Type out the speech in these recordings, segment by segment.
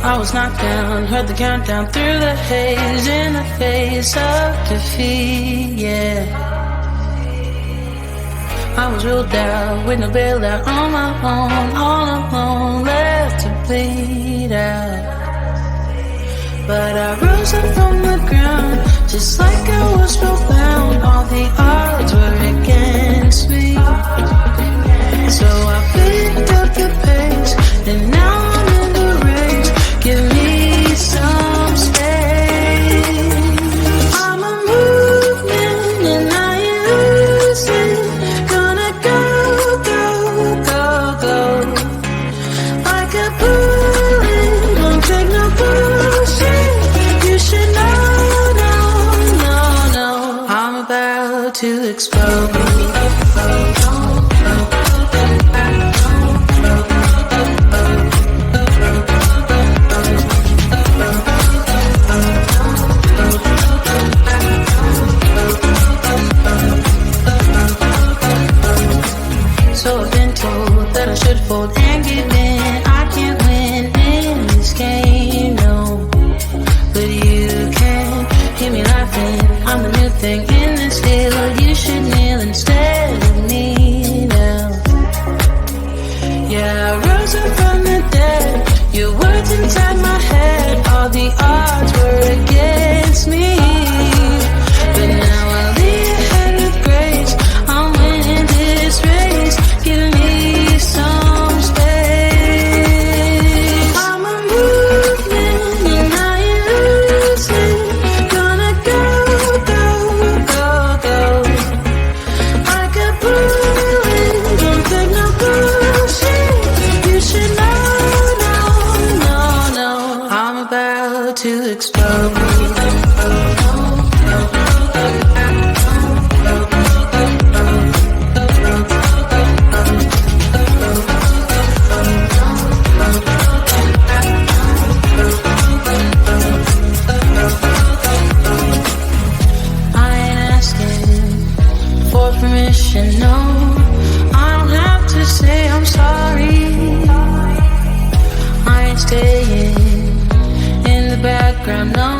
I was knocked down, heard the countdown through the haze, in the face of defeat, yeah. I was ruled out, with no bailout, on my own, all alone, left to bleed out. But I rose up from the ground, just like I was spellbound. All the odds were against me, so I picked up the pace, and now I'm in the race. Give me some space. I'm a movement and I ain't losing. Gonna go, go, go, go. Like a bullet, don't take no bullshit. You should know, no, no, no. I'm about to explode. So I've been told that I should fold and give in. I can't win in this game, no. But you can hear me laughing. I'm the new thing in this field. You should kneel instead of me now. Yeah, I rose up from the dead. Your words inside my head. All the odds were against me, but now I'll lead ahead with grace. I'm winning this race. Give me some space. I'm a movement and I ain't losing. Gonna go, go, go, go. Like a bullet, don't take no bullshit. You should know, no, no, no. I'm about to explode. Permission, no, I don't have to say I'm sorry. I ain't staying in the background, no,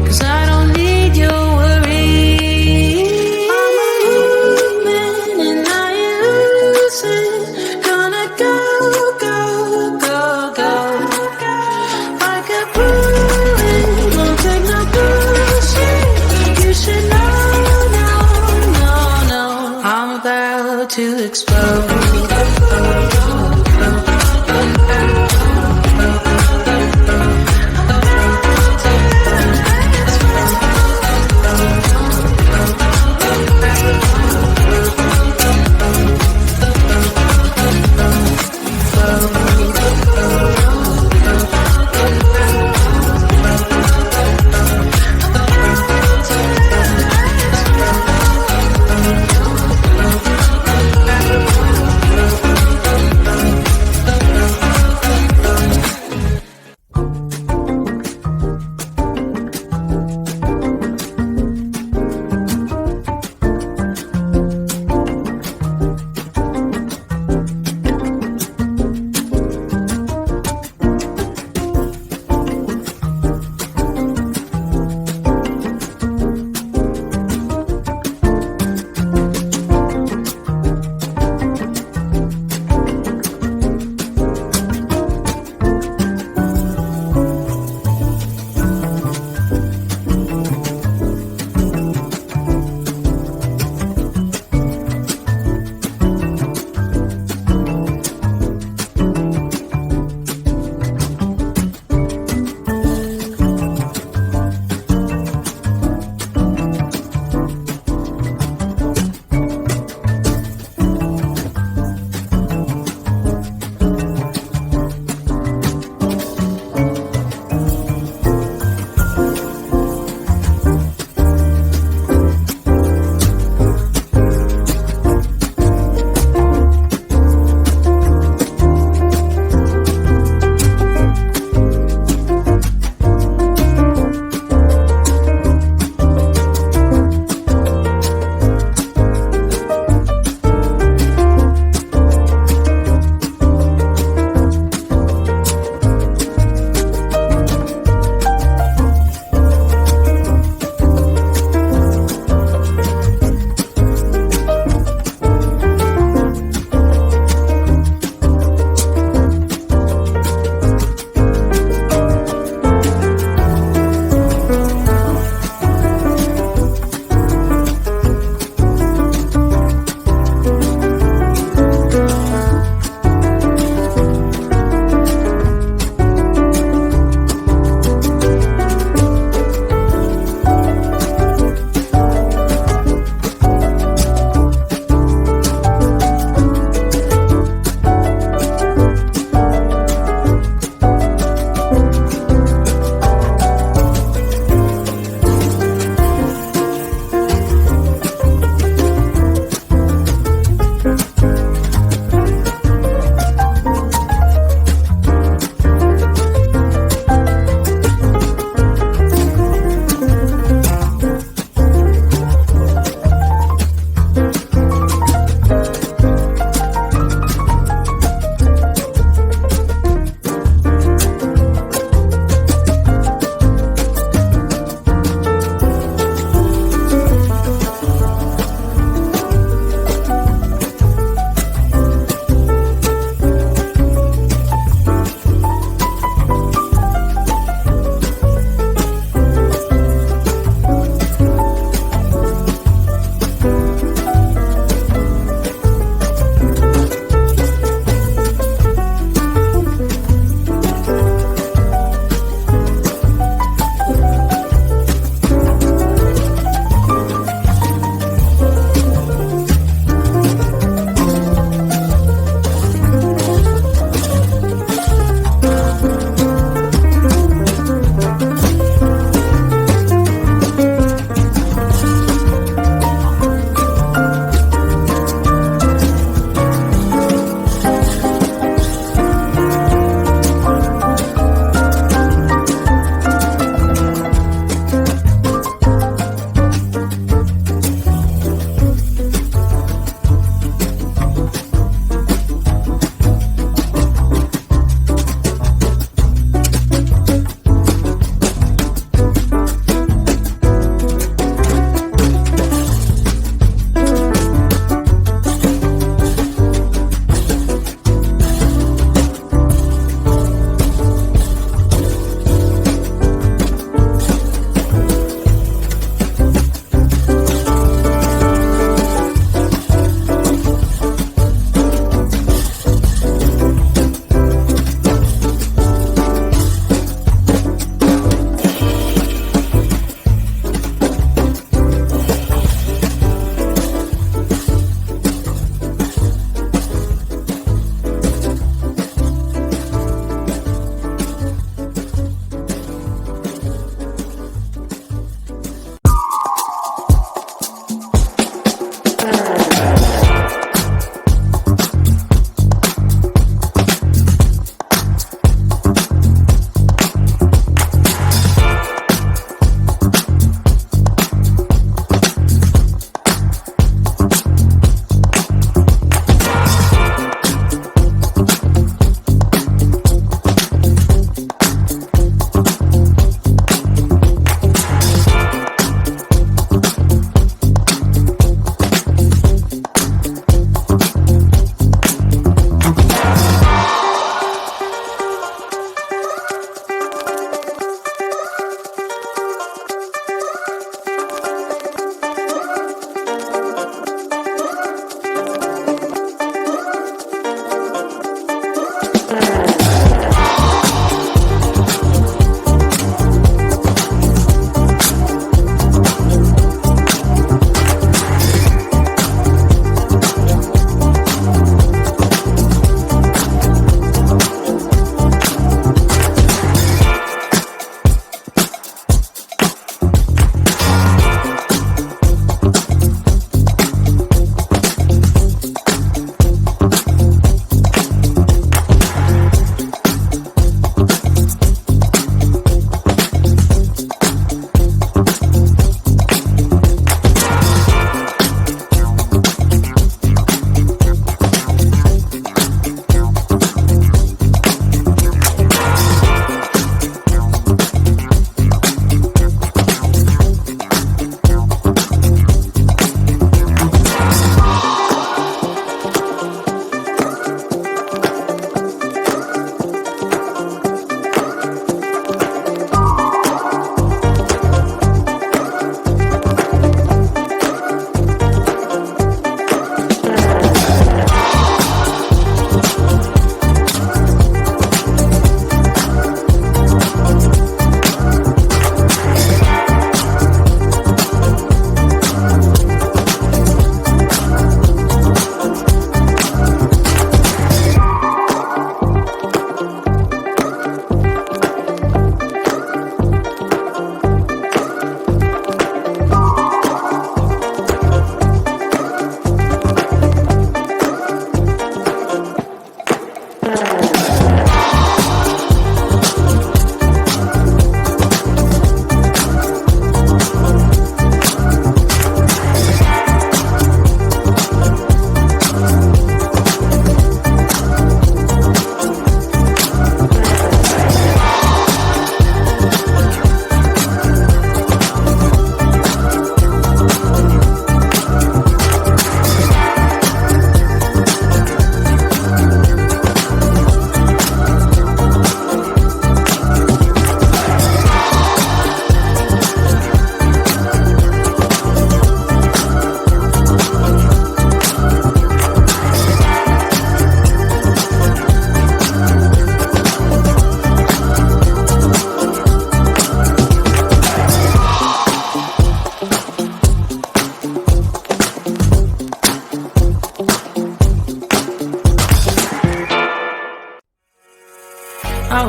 'cause I don't need your worry. I'm a movement and I ain't losing. Gonna go, go, go, go. Like a bullet, don't take no bullshit. You should know. I'm about to explode.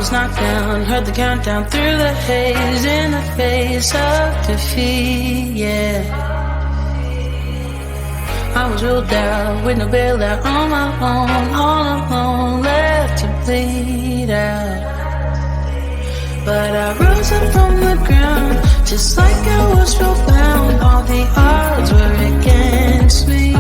was knocked down, heard the countdown through the haze, in the face of defeat, yeah. I was ruled out with no bailout, on my own, all alone, left to bleed out. But I rose up from the ground, just like I was spellbound. All the odds were against me,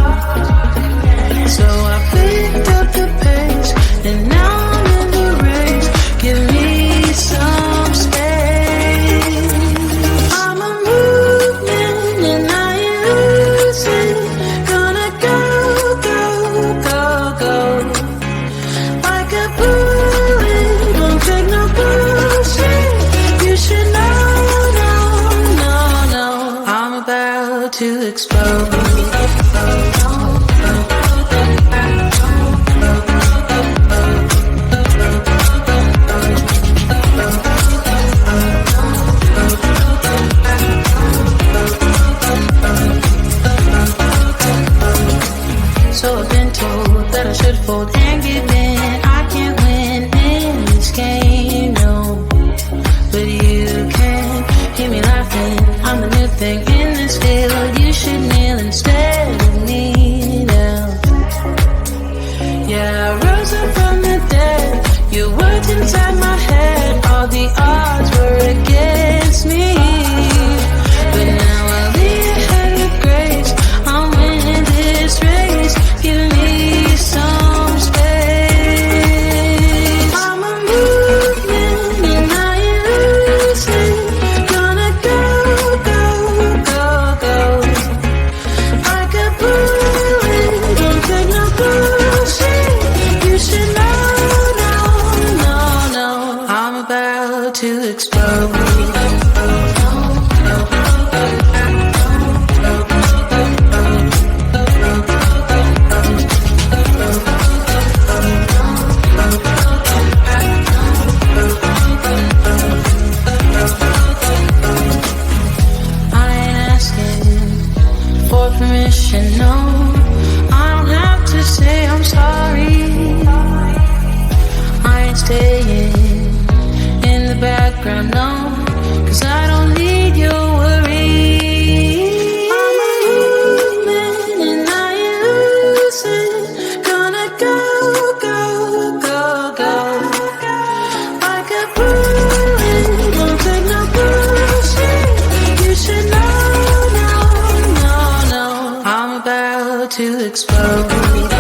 so I picked up the pace, and now I'm in the race. Give me some space. I'm a movement and I ain't losing. Gonna go, go, go, go. Like a bullet, won't take no bullshit. You should know, no, no, no. I'm about to explode. So I've been told that I should fold and give in. I can't win in this game, no. But you can hear me laughing. I'm the new thing in this field. You should kneel instead of me now. Yeah, I rose up from the dead. Your words inside my head. All the odds were against me, but now I'll lead ahead with grace. I'm winning this race. Give me some space. I'm a movement and I ain't losing. Gonna go, go, go, go. Like a bullet, don't take no bullshit. You should know, no, no, no. I'm about to explode. Permission, no, I don't have to say I'm sorry. I ain't staying in the background, no, 'cause I don't need your worry. I'm a movement and I ain't losing. Gonna go, go, go, go. Like a bullet, won't take no bullshit. You should know, no, no, no. I'm about to explode.